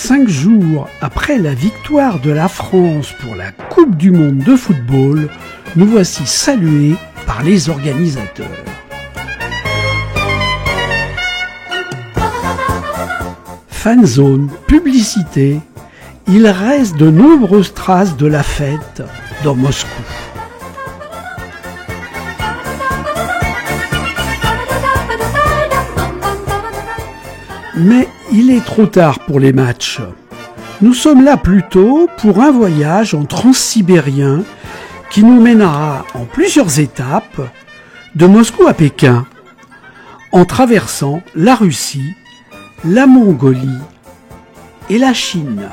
5 jours après la victoire de la France pour la Coupe du Monde de football, nous voici salués par les organisateurs. Fanzone, publicité, il reste de nombreuses traces de la fête dans Moscou. Mais il est trop tard pour les matchs. Nous sommes là plutôt pour un voyage en transsibérien qui nous mènera en plusieurs étapes de Moscou à Pékin, en traversant la Russie, la Mongolie et la Chine.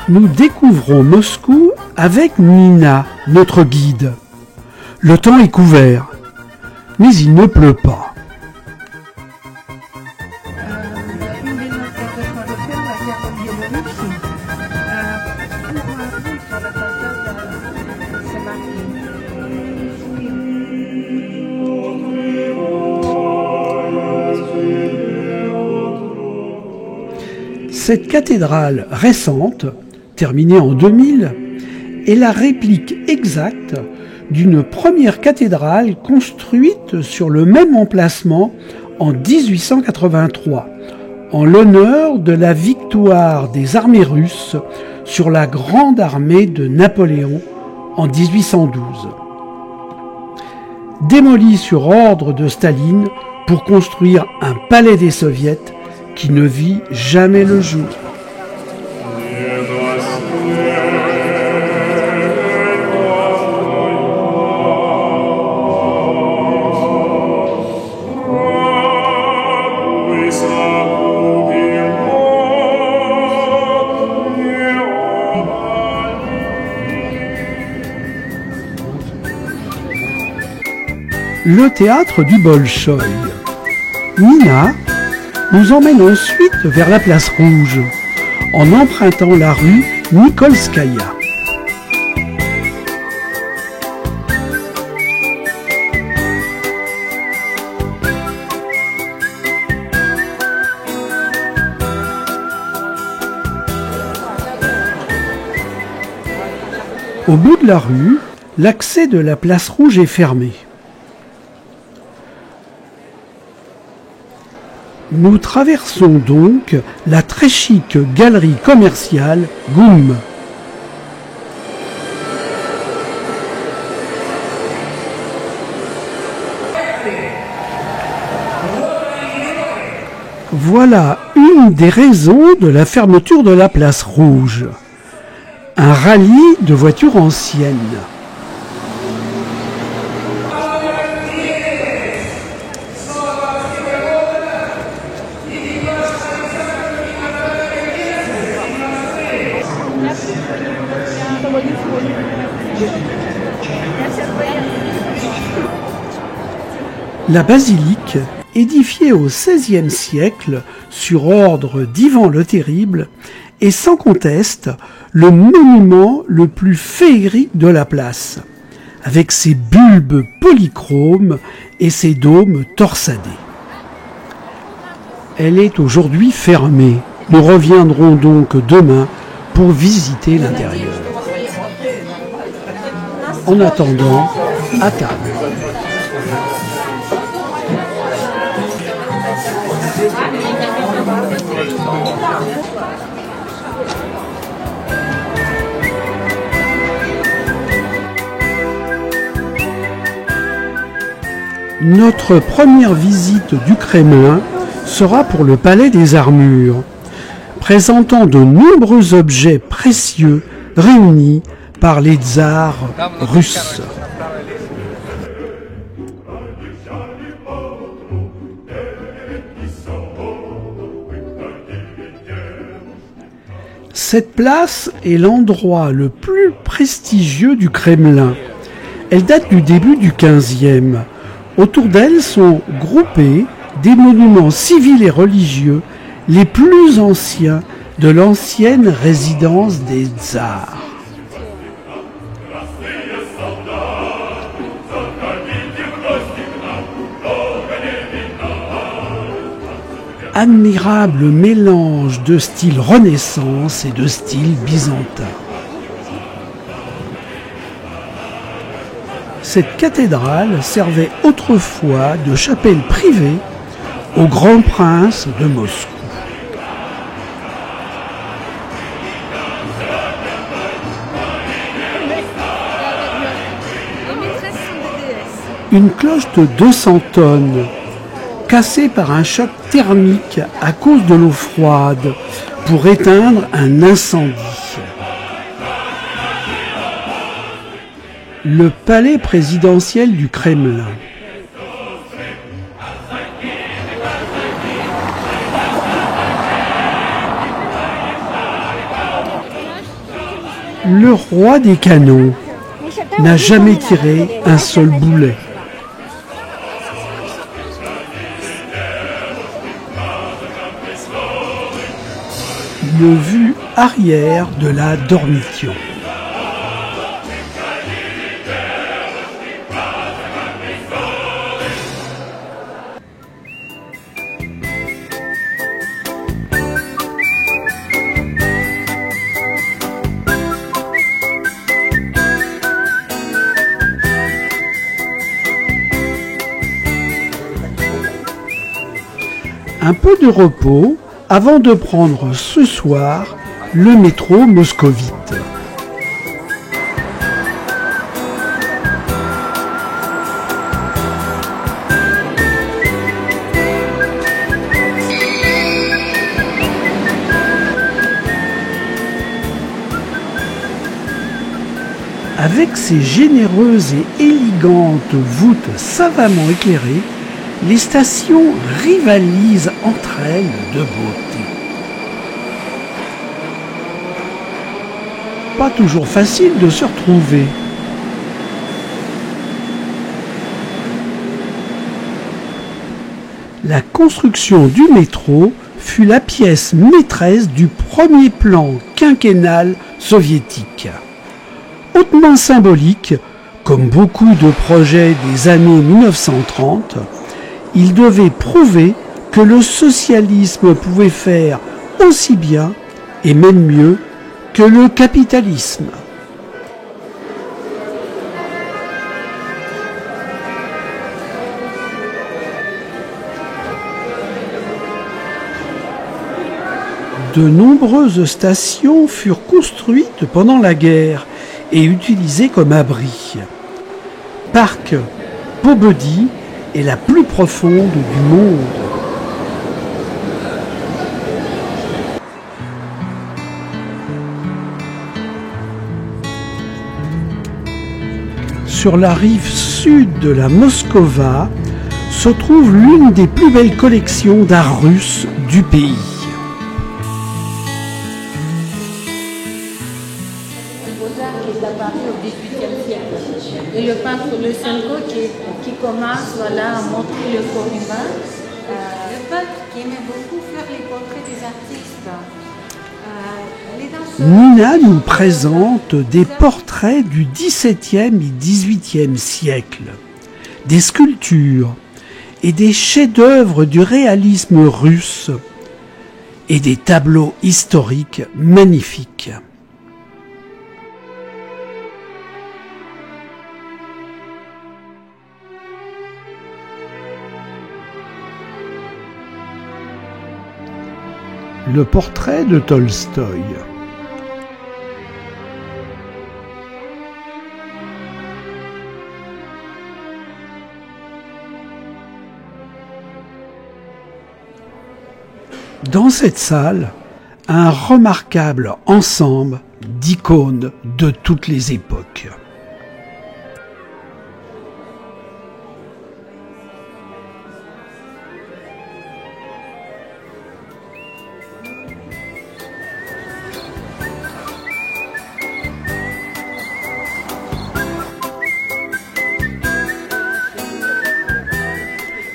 Nous découvrons Moscou avec Nina, notre guide. Le temps est couvert, mais il ne pleut pas. Cette cathédrale récente, terminée en 2000, est la réplique exacte d'une première cathédrale construite sur le même emplacement en 1883, en l'honneur de la victoire des armées russes sur la grande armée de Napoléon en 1812. Démolie sur ordre de Staline pour construire un palais des soviets qui ne vit jamais le jour. Le théâtre du Bolchoï. Nina nous emmène ensuite vers la place Rouge, en empruntant la rue Nikolskaya. Au bout de la rue, l'accès de la place Rouge est fermé. Nous traversons donc la très chic galerie commerciale GUM. Voilà une des raisons de la fermeture de la place Rouge. Un rallye de voitures anciennes. La basilique, édifiée au XVIe siècle sur ordre d'Ivan le Terrible, est sans conteste le monument le plus féerique de la place, avec ses bulbes polychromes et ses dômes torsadés. Elle est aujourd'hui fermée. Nous reviendrons donc demain pour visiter l'intérieur. En attendant, à table. Notre première visite du Kremlin sera pour le Palais des Armures, présentant de nombreux objets précieux réunis par les tsars russes. Cette place est l'endroit le plus prestigieux du Kremlin. Elle date du début du XVe. Autour d'elle sont groupés des monuments civils et religieux les plus anciens de l'ancienne résidence des tsars. admirable mélange de style Renaissance et de style byzantin. Cette cathédrale servait autrefois de chapelle privée au grand prince de Moscou. Une cloche de 200 tonnes, cassée par un choc thermique à cause de l'eau froide pour éteindre un incendie. Le palais présidentiel du Kremlin. Le roi des canons n'a jamais tiré un seul boulet. Une vue arrière de la Dormition. Un peu de repos avant de prendre ce soir le métro moscovite. Avec ses généreuses et élégantes voûtes savamment éclairées, les stations rivalisent entre elles de beauté. Pas toujours facile de se retrouver. La construction du métro fut la pièce maîtresse du premier plan quinquennal soviétique. Hautement symbolique, comme beaucoup de projets des années 1930, il devait prouver que le socialisme pouvait faire aussi bien, et même mieux, que le capitalisme. De nombreuses stations furent construites pendant la guerre et utilisées comme abris. Parc Pobedi est la plus profonde du monde. Sur la rive sud de la Moskova se trouve l'une des plus belles collections d'art russe du pays. Et le peintre Lysenko qui commence à montrer le corps humain. Le peintre qui aimait beaucoup faire les portraits des artistes. Nina nous présente des portraits du XVIIe et XVIIIe siècle, des sculptures et des chefs-d'œuvre du réalisme russe et des tableaux historiques magnifiques. Le portrait de Tolstoï. Dans cette salle, un remarquable ensemble d'icônes de toutes les époques.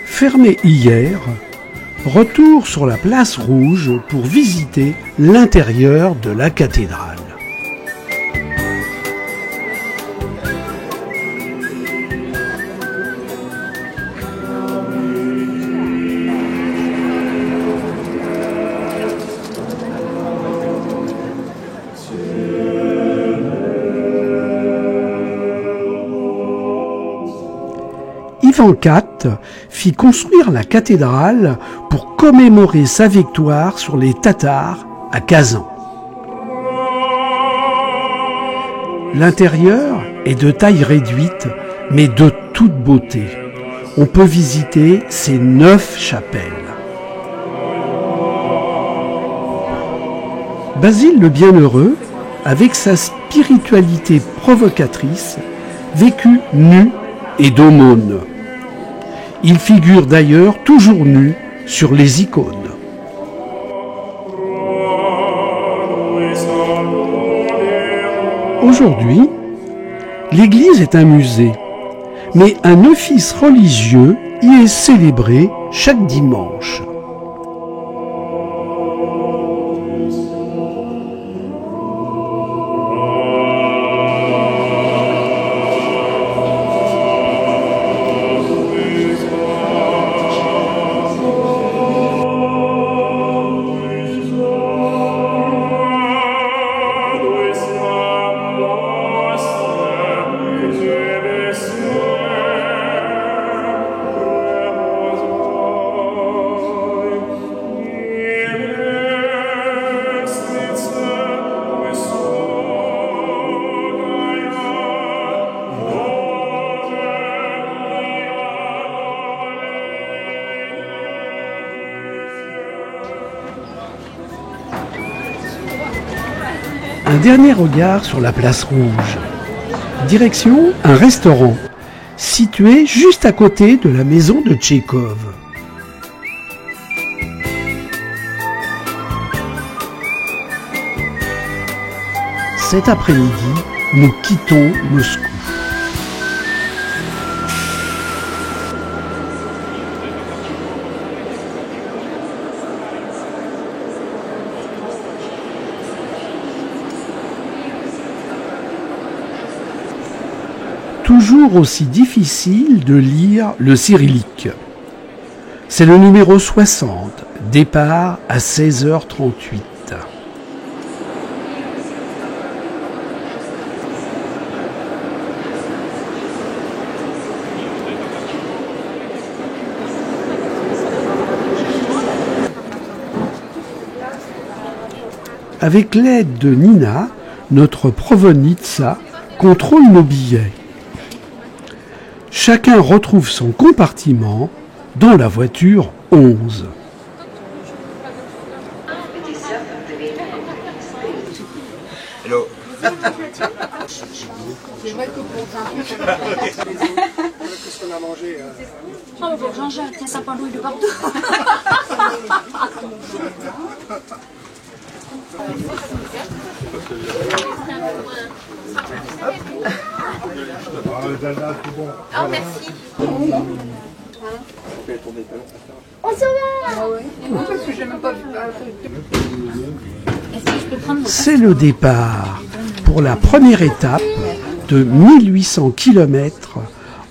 Fermé hier, retour sur la place Rouge pour visiter l'intérieur de la cathédrale. Ivan IV fit construire la cathédrale pour commémorer sa victoire sur les Tatars à Kazan. L'intérieur est de taille réduite, mais de toute beauté. On peut visiter ses 9 chapelles. Basile le Bienheureux, avec sa spiritualité provocatrice, vécut nu et d'aumône. Il figure d'ailleurs toujours nu sur les icônes. Aujourd'hui, l'église est un musée, mais un office religieux y est célébré chaque dimanche. Un dernier regard sur la place Rouge. Direction un restaurant, situé juste à côté de la maison de Tchekhov. Cet après-midi, nous quittons Moscou. Toujours aussi difficile de lire le cyrillique. C'est le numéro 60, départ à 16h38. Avec l'aide de Nina, notre provenitsa contrôle nos billets. Chacun retrouve son compartiment dans la voiture 11. Hello. C'est vrai que pour qu'est-ce qu'on a mangé Oh, mais Jean-Jacques, tiens, ça parle de partout. Oh, merci. Oh, ça va. parce que j'ai même pas vu. Est-ce que je peux prendre mon... C'est le départ pour la première étape de 1800 km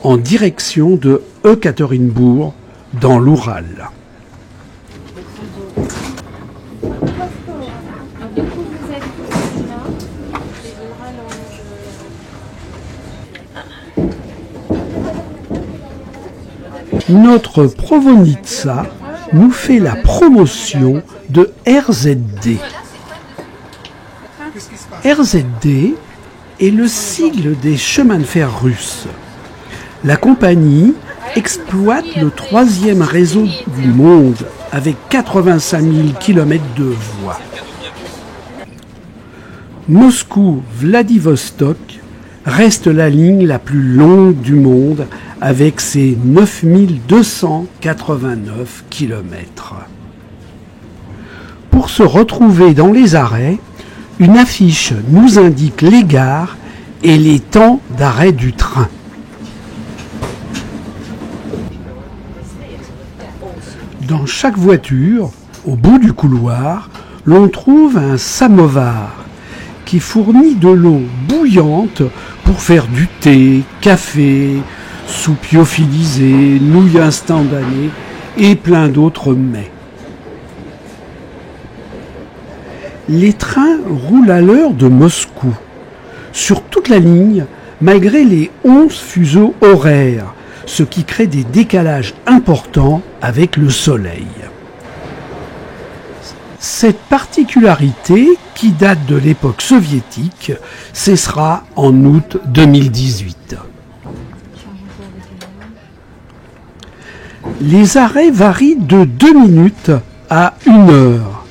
en direction de Ekaterinbourg dans l'Oural. Notre provenitsa nous fait la promotion de RZD. RZD est le sigle des chemins de fer russes. La compagnie exploite le 3e réseau du monde avec 85 000 km de voies. Moscou-Vladivostok reste la ligne la plus longue du monde avec ses 9289 km. Pour se retrouver dans les arrêts, une affiche nous indique les gares et les temps d'arrêt du train. Dans chaque voiture, au bout du couloir, l'on trouve un samovar qui fournit de l'eau bouillante pour faire du thé, café, soupe lyophilisée, nouilles instantanées et plein d'autres mets. Les trains roulent à l'heure de Moscou. Sur toute la ligne, malgré les 11 fuseaux horaires, ce qui crée des décalages importants avec le Soleil. Cette particularité, qui date de l'époque soviétique, cessera en août 2018. Les arrêts varient de 2 minutes à 1 heure.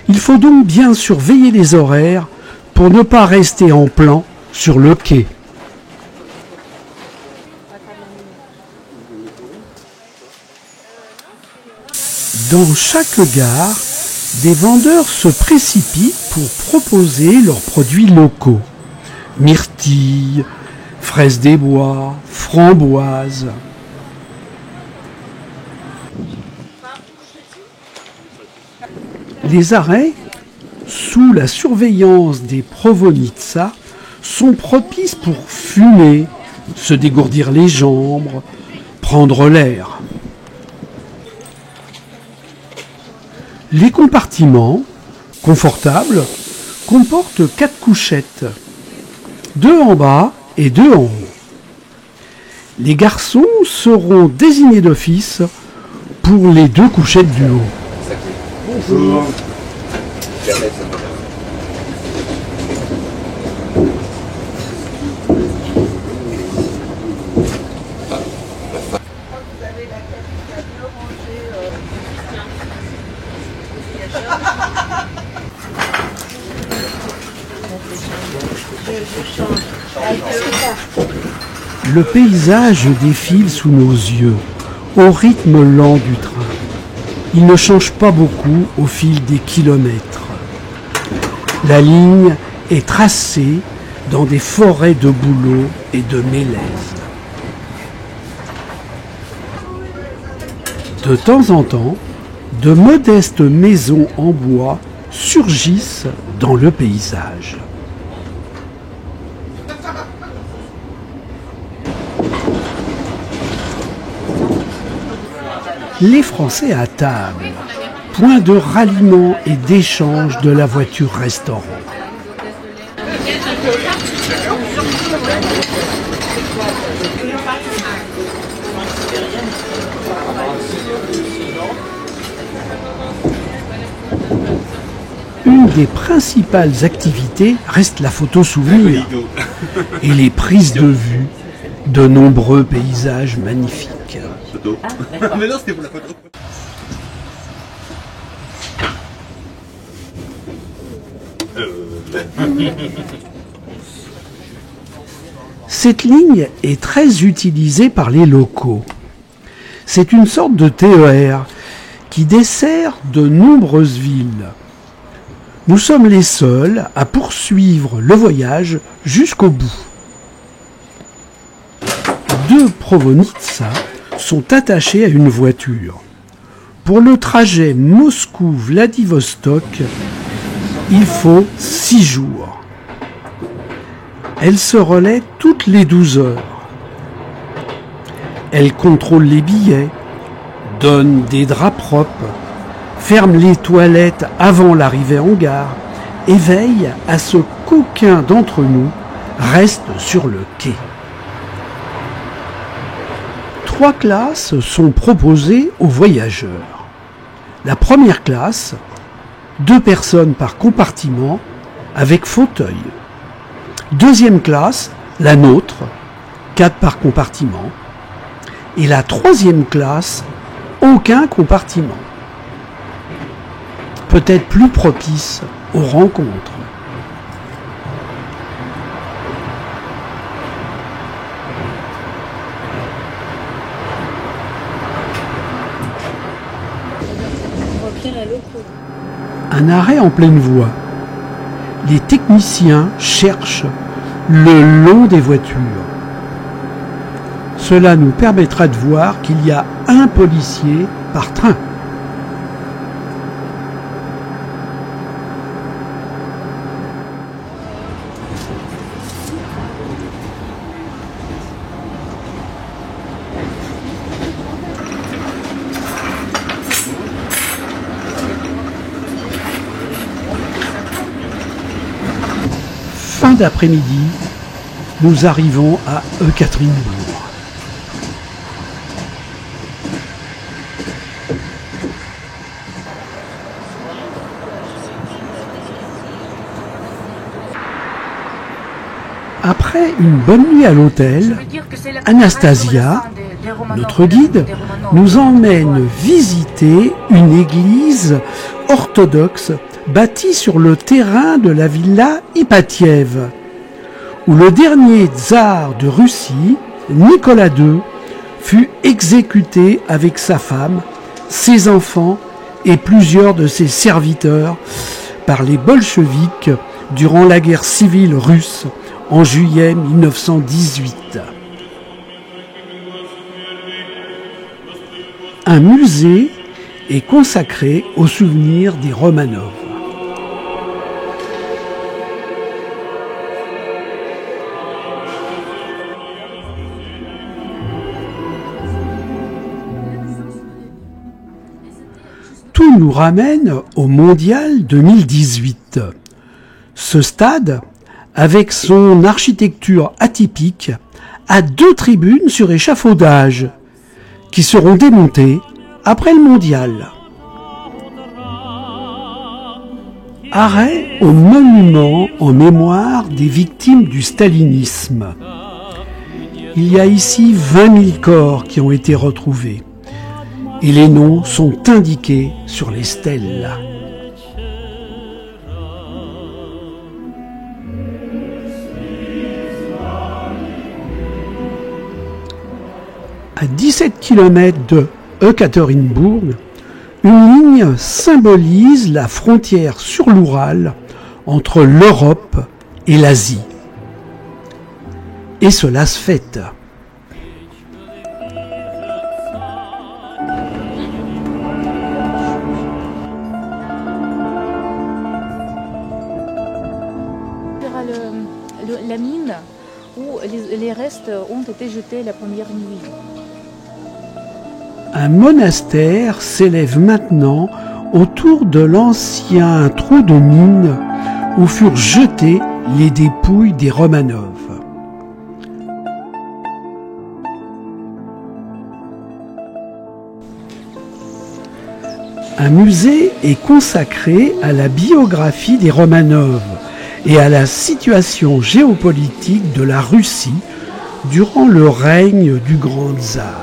Il faut donc bien surveiller les horaires pour ne pas rester en plan sur le quai. Dans chaque gare, des vendeurs se précipitent pour proposer leurs produits locaux. Myrtilles, fraises des bois, framboises. Les arrêts, sous la surveillance des Provodnitsa, sont propices pour fumer, se dégourdir les jambes, prendre l'air. Les compartiments, confortables, comportent 4 couchettes, 2 en bas et 2 en haut. Les garçons seront désignés d'office pour les 2 couchettes du haut. Bonjour. Le paysage défile sous nos yeux, au rythme lent du train. Il ne change pas beaucoup au fil des kilomètres. La ligne est tracée dans des forêts de bouleaux et de mélèzes. De temps en temps, de modestes maisons en bois surgissent dans le paysage. Les Français à table, point de ralliement et d'échange de la voiture-restaurant. Une des principales activités reste la photo souvenir et les prises de vue de nombreux paysages magnifiques. Mais non, c'était pour la photo. Cette ligne est très utilisée par les locaux. C'est une sorte de TER qui dessert de nombreuses villes. Nous sommes les seuls à poursuivre le voyage jusqu'au bout. 2 Provodnitsa sont attachés à une voiture. Pour le trajet Moscou-Vladivostok, il faut 6 jours. Elle se relaie toutes les 12 heures. Elle contrôle les billets, donne des draps propres, ferme les toilettes avant l'arrivée en gare et veille à ce qu'aucun d'entre nous reste sur le quai. 3 classes sont proposées aux voyageurs. La première classe, 2 personnes par compartiment avec fauteuil. Deuxième classe, la nôtre, 4 par compartiment. Et la troisième classe, aucun compartiment. Peut-être plus propice aux rencontres. Un arrêt en pleine voie. Les techniciens cherchent le long des voitures. Cela nous permettra de voir qu'il y a un policier par train. Fin d'après-midi, nous arrivons à Ekaterinbourg. Après une bonne nuit à l'hôtel, Anastasia, notre guide, nous emmène visiter une église orthodoxe bâtie sur le terrain de la villa Ipatiev, où le dernier tsar de Russie, Nicolas II, fut exécuté avec sa femme, ses enfants et plusieurs de ses serviteurs par les bolcheviks durant la guerre civile russe en juillet 1918. Un musée est consacré aux souvenirs des Romanov. Tout nous ramène au Mondial 2018. Ce stade, avec son architecture atypique, a 2 tribunes sur échafaudage qui seront démontées après le Mondial. Arrêt au monument en mémoire des victimes du stalinisme. Il y a ici 20 000 corps qui ont été retrouvés et les noms sont indiqués sur les stèles. À 17 km de Ekaterinbourg, une ligne symbolise la frontière sur l'Oural entre l'Europe et l'Asie. Et cela se fête. La mine où les restes ont été jetés la première nuit. Un monastère s'élève maintenant autour de l'ancien trou de mine où furent jetées les dépouilles des Romanov. Un musée est consacré à la biographie des Romanov et à la situation géopolitique de la Russie durant le règne du grand tsar.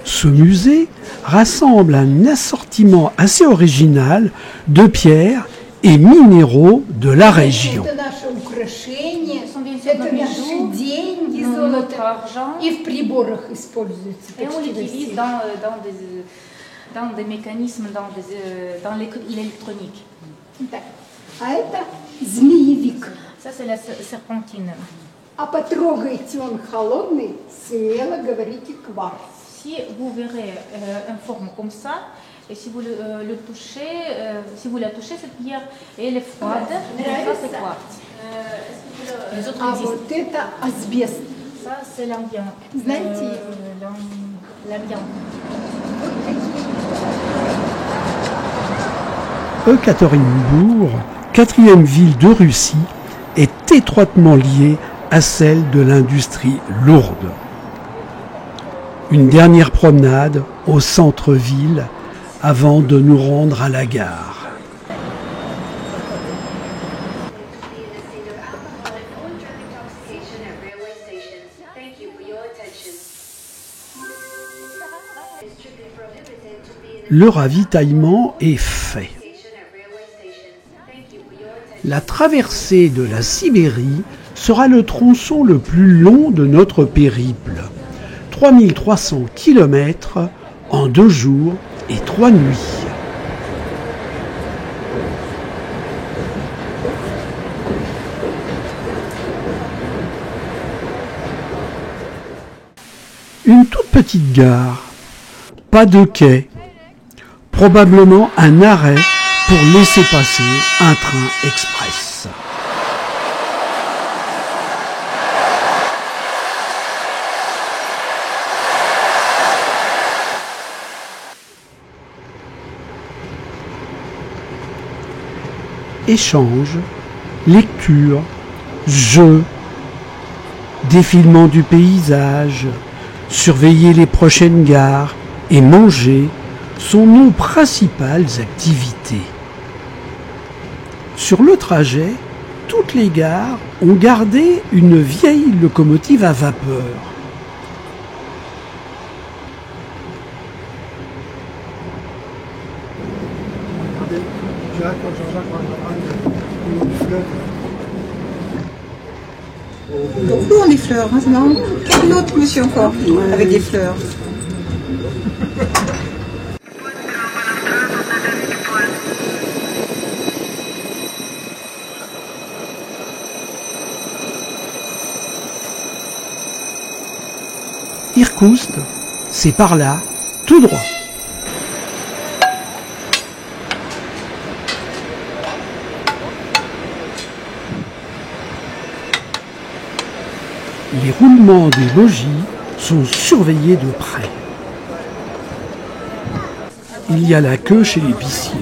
Ce musée rassemble un assortiment assez original de pierres et minéraux de la région. Это наше украшение, это наши деньги, золото. И в приборах используется. Et on l'utilise dans des mécanismes, dans l'électronique. Так. А это змеевик. Ça, c'est la serpentine. А потрогайте, он холодный, смело говорите кварц. Si vous verrez une forme comme ça, et si vous le touchez, si vous la touchez, cette pierre, et elle est froide, ça c'est quartz. Les autres А existent. вот это асбест. Ça c'est l'ambiance. Знаете, L'ambiance. Ekaterinbourg, 4e ville de Russie, est étroitement liée à celle de l'industrie lourde. Une dernière promenade au centre-ville avant de nous rendre à la gare. Le ravitaillement est fait. La traversée de la Sibérie sera le tronçon le plus long de notre périple. 3300 km en 2 jours et 3 nuits. Une toute petite gare, pas de quai, probablement un arrêt pour laisser passer un train express. échanges, lectures, jeux, défilement du paysage, surveiller les prochaines gares et manger sont nos principales activités. Sur le trajet, toutes les gares ont gardé une vieille locomotive à vapeur. Beaucoup ont des fleurs, hein, non? Quel autre monsieur encore avec des fleurs? Irkoutsk, c'est par là, tout droit. Les roulements des logis sont surveillés de près. Il y a la queue chez l'épicier.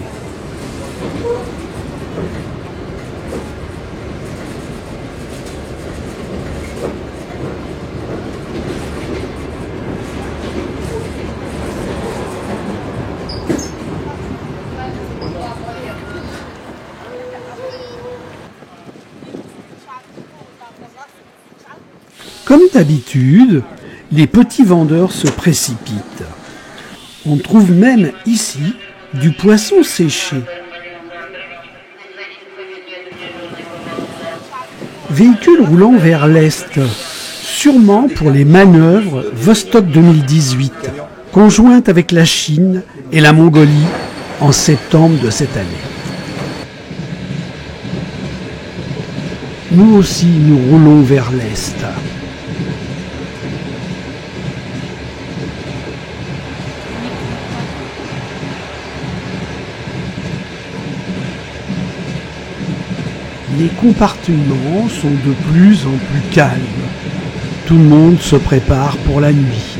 Comme d'habitude, les petits vendeurs se précipitent. On trouve même ici du poisson séché. Véhicule roulant vers l'est, sûrement pour les manœuvres Vostok 2018, conjointes avec la Chine et la Mongolie en septembre de cette année. Nous aussi, nous roulons vers l'est. Les compartiments sont de plus en plus calmes. Tout le monde se prépare pour la nuit.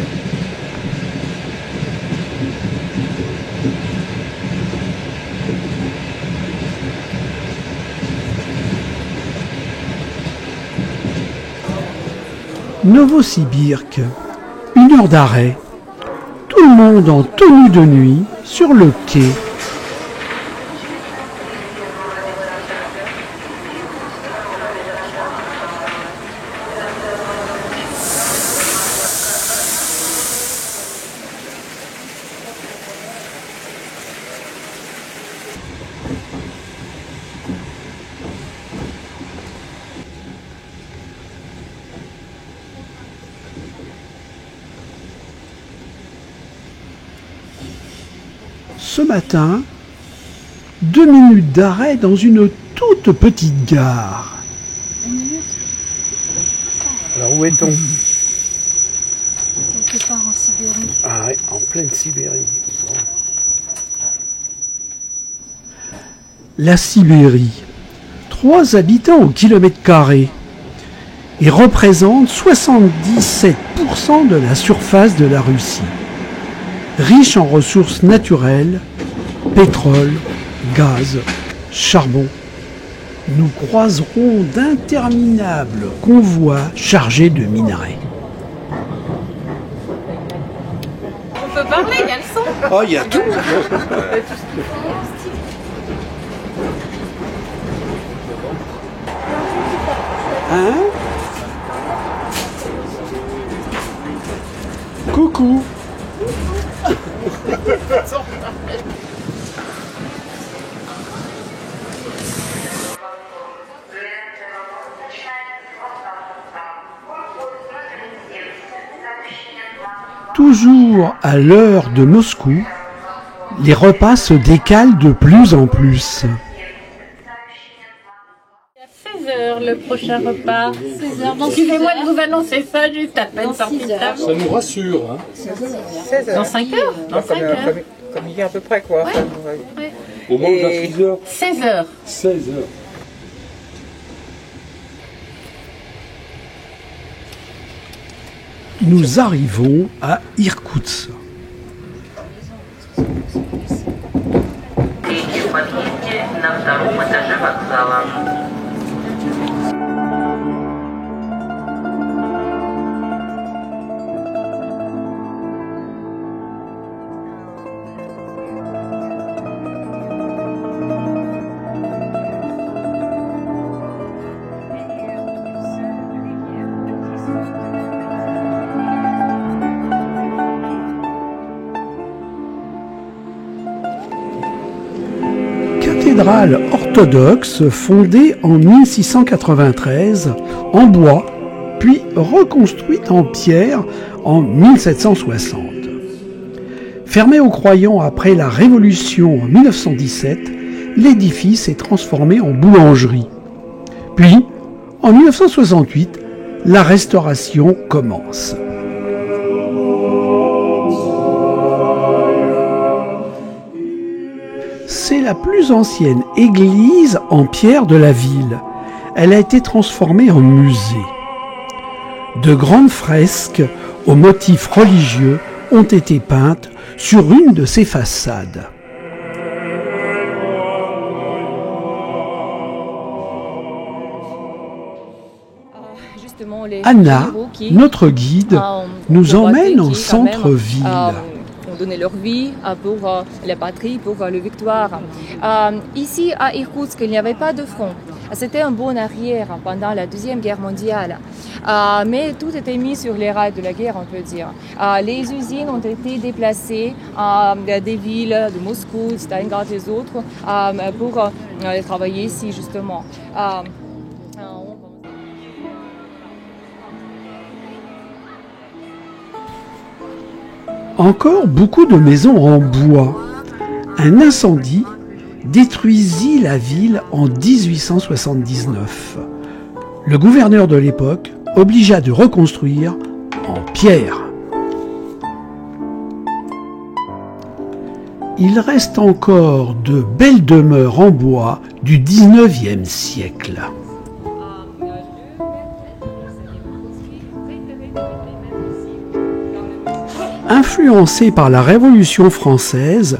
Novosibirsk, 1 heure d'arrêt. Tout le monde en tenue de nuit sur le quai. Ce matin, 2 minutes d'arrêt dans une toute petite gare. Alors où est-on? Quelque part en Sibérie. Ah ouais, en pleine Sibérie. Bon. La Sibérie, 3 habitants au kilomètre carré et représente 77% de la surface de la Russie. Riche en ressources naturelles, pétrole, gaz, charbon. Nous croiserons d'interminables convois chargés de minerais. On peut parler, il y a le son. Oh, il y a tout. Hein? Coucou. Toujours à l'heure de Moscou, les repas se décalent de plus en plus. C'est 16h le prochain repas. 16h. Excusez-moi de vous annoncer ça juste à peine sorti de table. Ça nous rassure. Hein. 16 heures. Dans 5 heures. Dans 5 heures. Comme hier à peu près, quoi. Ouais. Enfin, Ouais. Au moment de la 6 heures. 16h. 16 heures. Nous arrivons à Irkoutsk. Пляжи вокзала. Cathédrale orthodoxe fondée en 1693 en bois, puis reconstruite en pierre en 1760. Fermée aux croyants après la Révolution en 1917, l'édifice est transformé en boulangerie. Puis, en 1968, la restauration commence. C'est la plus ancienne église en pierre de la ville. Elle a été transformée en musée. De grandes fresques aux motifs religieux ont été peintes sur une de ses façades. Anna, notre guide, nous emmène en centre-ville. Ont donné leur vie pour la patrie, pour la victoire. Ici, à Irkoutsk, il n'y avait pas de front. C'était un bond arrière pendant la Deuxième Guerre mondiale. Mais tout était mis sur les rails de la guerre, on peut dire. Les usines ont été déplacées des villes de Moscou, de Stalingrad et autres pour travailler ici, justement. Encore beaucoup de maisons en bois. Un incendie détruisit la ville en 1879. Le gouverneur de l'époque obligea de reconstruire en pierre. Il reste encore de belles demeures en bois du 19e siècle. Influencée par la Révolution française,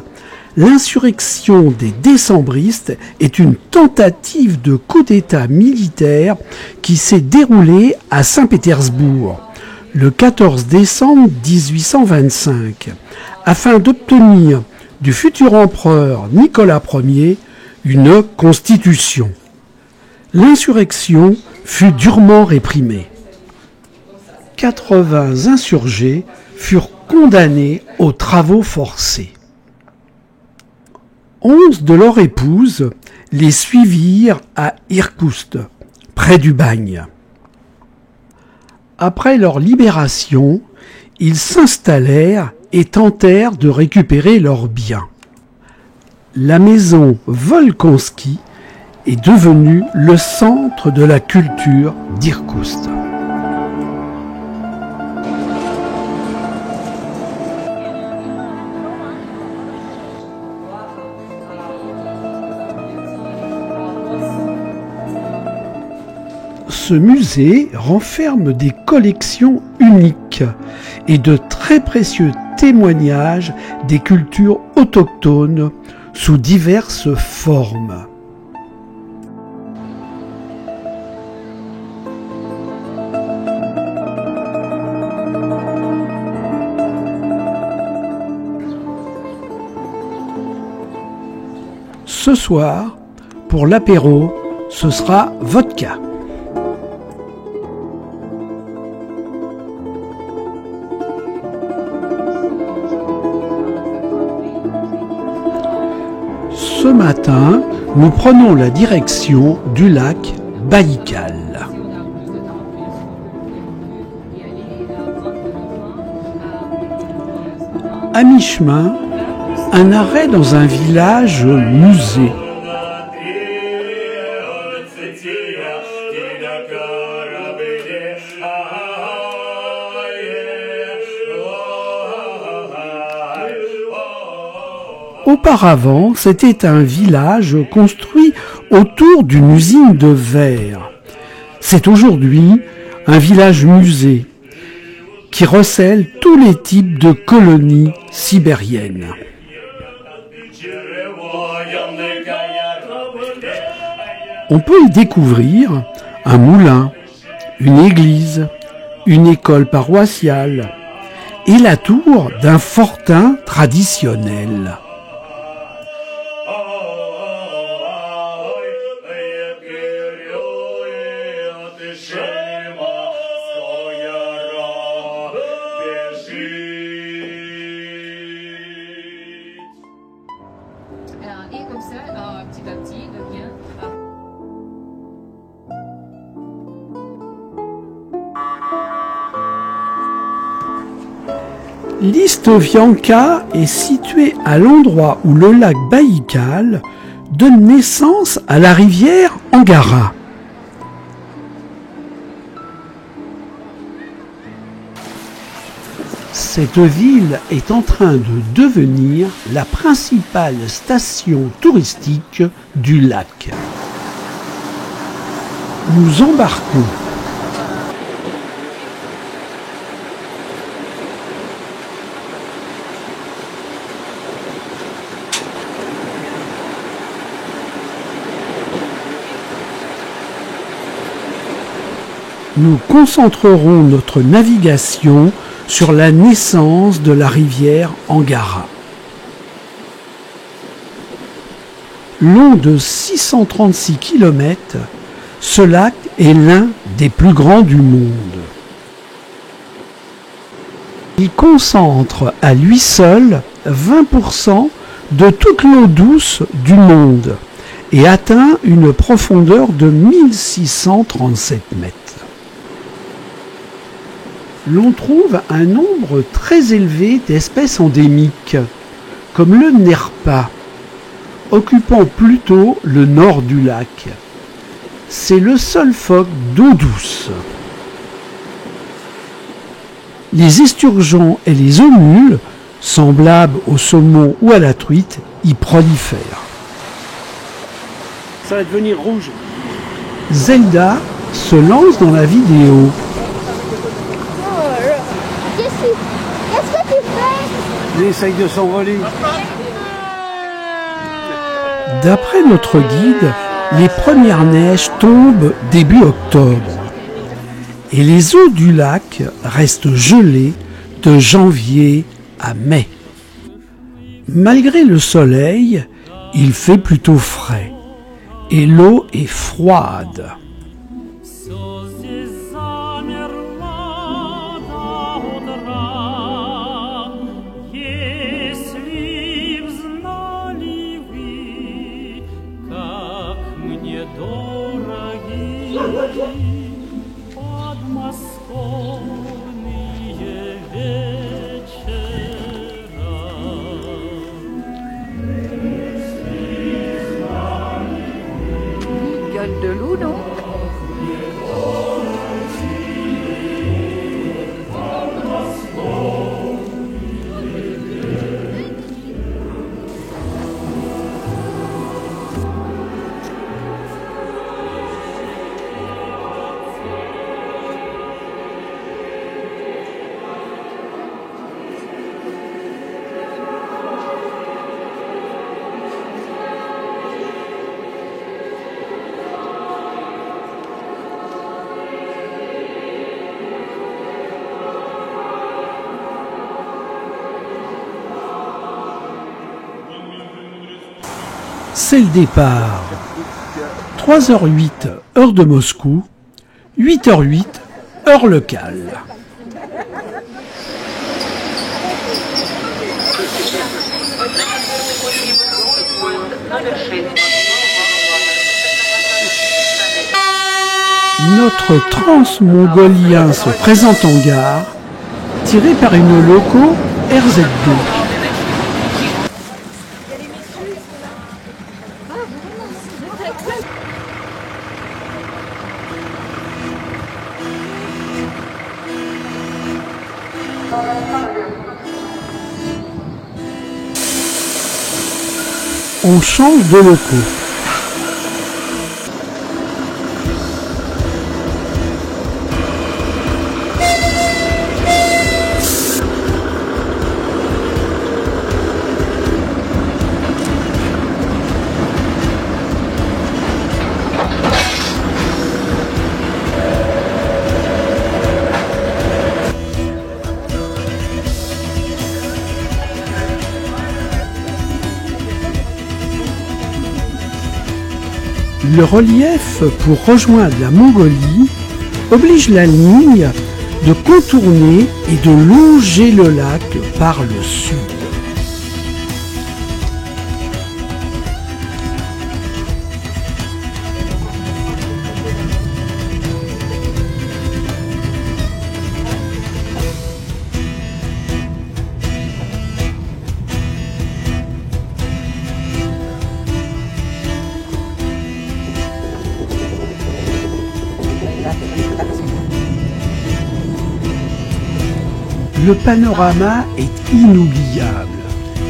l'insurrection des décembristes est une tentative de coup d'État militaire qui s'est déroulée à Saint-Pétersbourg le 14 décembre 1825, afin d'obtenir du futur empereur Nicolas Ier une constitution. L'insurrection fut durement réprimée. 80 insurgés furent condamnés aux travaux forcés. 11 de leurs épouses les suivirent à Irkoutsk, près du Bagne. Après leur libération, ils s'installèrent et tentèrent de récupérer leurs biens. La maison Volkonski est devenue le centre de la culture d'Irkoutsk. Ce musée renferme des collections uniques et de très précieux témoignages des cultures autochtones sous diverses formes. Ce soir, pour l'apéro, ce sera vodka. Ce matin, nous prenons la direction du lac Baïkal. À mi-chemin, un arrêt dans un village musée. Auparavant, c'était un village construit autour d'une usine de verre. C'est aujourd'hui un village musée qui recèle tous les types de colonies sibériennes. On peut y découvrir un moulin, une église, une école paroissiale et la tour d'un fortin traditionnel. Et comme ça, petit à petit, devient... Listovianka est située à l'endroit où le lac Baïkal donne naissance à la rivière Angara. Cette ville est en train de devenir la principale station touristique du lac. Nous embarquons. Nous concentrerons notre navigation sur la naissance de la rivière Angara. Long de 636 km, ce lac est l'un des plus grands du monde. Il concentre à lui seul 20% de toute l'eau douce du monde et atteint une profondeur de 1637 mètres. L'on trouve un nombre très élevé d'espèces endémiques, comme le nerpa, occupant plutôt le nord du lac. C'est le seul phoque d'eau douce. Les esturgeons et les homules, semblables au saumon ou à la truite, y prolifèrent. Ça va devenir rouge. Zelda se lance dans la vidéo. Qu'est-ce que tu fais? Il essaye de s'envoler. D'après notre guide, les premières neiges tombent début octobre et les eaux du lac restent gelées de janvier à mai. Malgré le soleil, il fait plutôt frais et l'eau est froide. Gueule de loup, non? C'est le départ. 3h08, heure de Moscou, 8h08, heure locale. Notre transmongolien se présente en gare, tiré par une loco RZ2. On change de locaux. Le relief pour rejoindre la Mongolie oblige la ligne de contourner et de longer le lac par le sud. Le panorama est inoubliable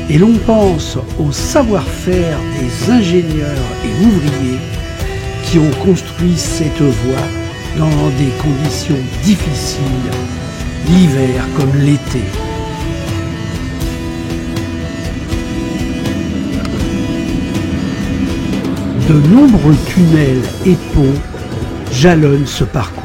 et l'on pense au savoir-faire des ingénieurs et ouvriers qui ont construit cette voie dans des conditions difficiles, l'hiver comme l'été. De nombreux tunnels et ponts jalonnent ce parcours.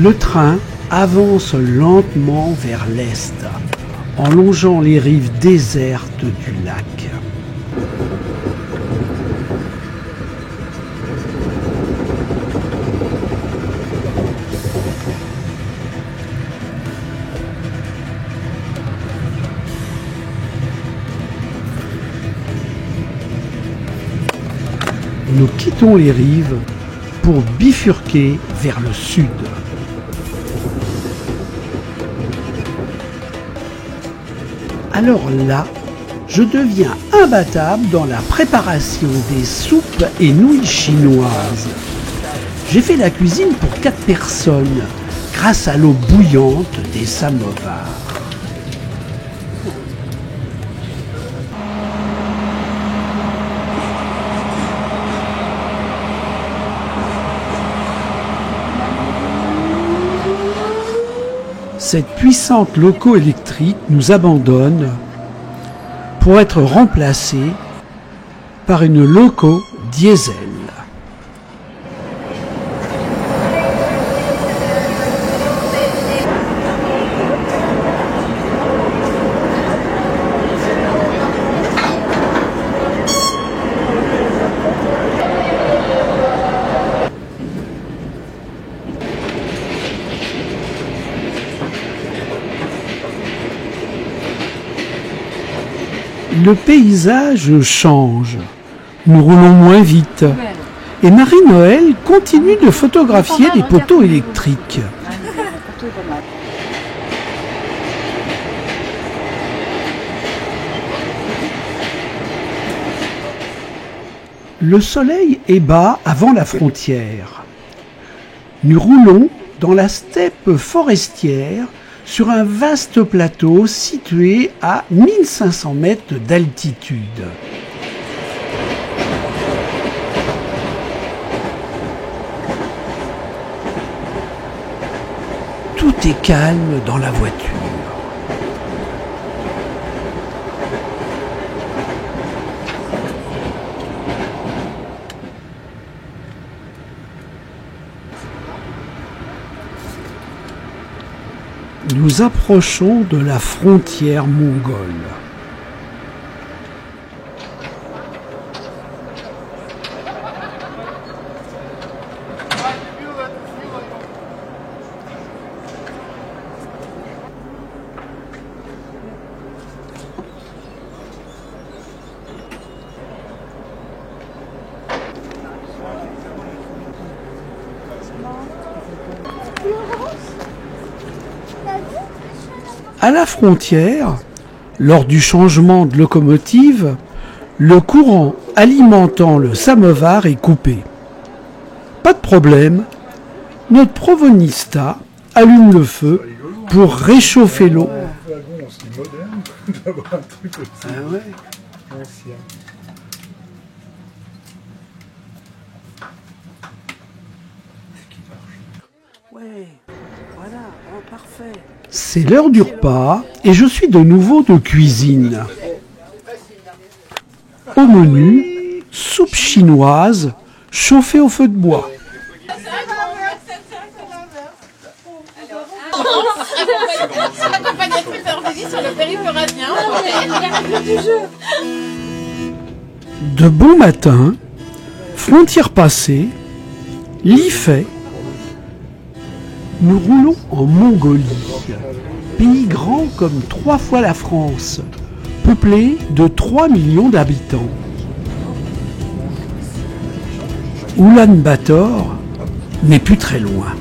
Le train avance lentement vers l'est, en longeant les rives désertes du lac. Nous quittons les rives pour bifurquer vers le sud. Alors là, je deviens imbattable dans la préparation des soupes et nouilles chinoises. J'ai fait la cuisine pour 4 personnes, grâce à l'eau bouillante des samovars. Cette puissante loco électrique nous abandonne pour être remplacée par une loco diesel. Le paysage change, nous roulons moins vite et Marie-Noël continue de photographier des poteaux électriques. Le soleil est bas avant la frontière. Nous roulons dans la steppe forestière sur un vaste plateau situé à 1500 mètres d'altitude. Tout est calme dans la voiture. Nous approchons de la frontière mongole. À la frontière, lors du changement de locomotive, le courant alimentant le samovar est coupé. Pas de problème, notre provenista allume le feu pour réchauffer l'eau. C'est moderne d'avoir un truc aussi. Ah ouais. Ancien. Ouais, voilà, parfait. C'est l'heure du repas et je suis de nouveau de cuisine. Au menu, soupe chinoise chauffée au feu de bois. arrivera bien. De bon matin, frontière passée, lit fait, nous roulons en Mongolie, pays grand comme 3 fois la France, peuplé de 3 millions d'habitants. Oulan-Bator n'est plus très loin.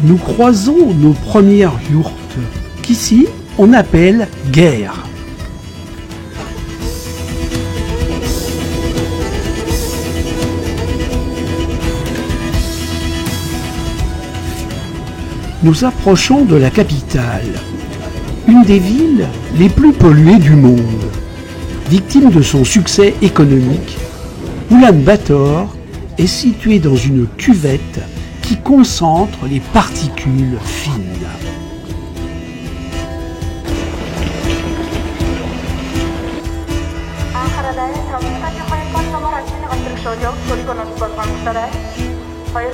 Nous croisons nos premières yourtes, qu'ici on appelle guerres. Nous approchons de la capitale, une des villes les plus polluées du monde. Victime de son succès économique, Oulan-Bator est située dans une cuvette qui concentre les particules fines. Fire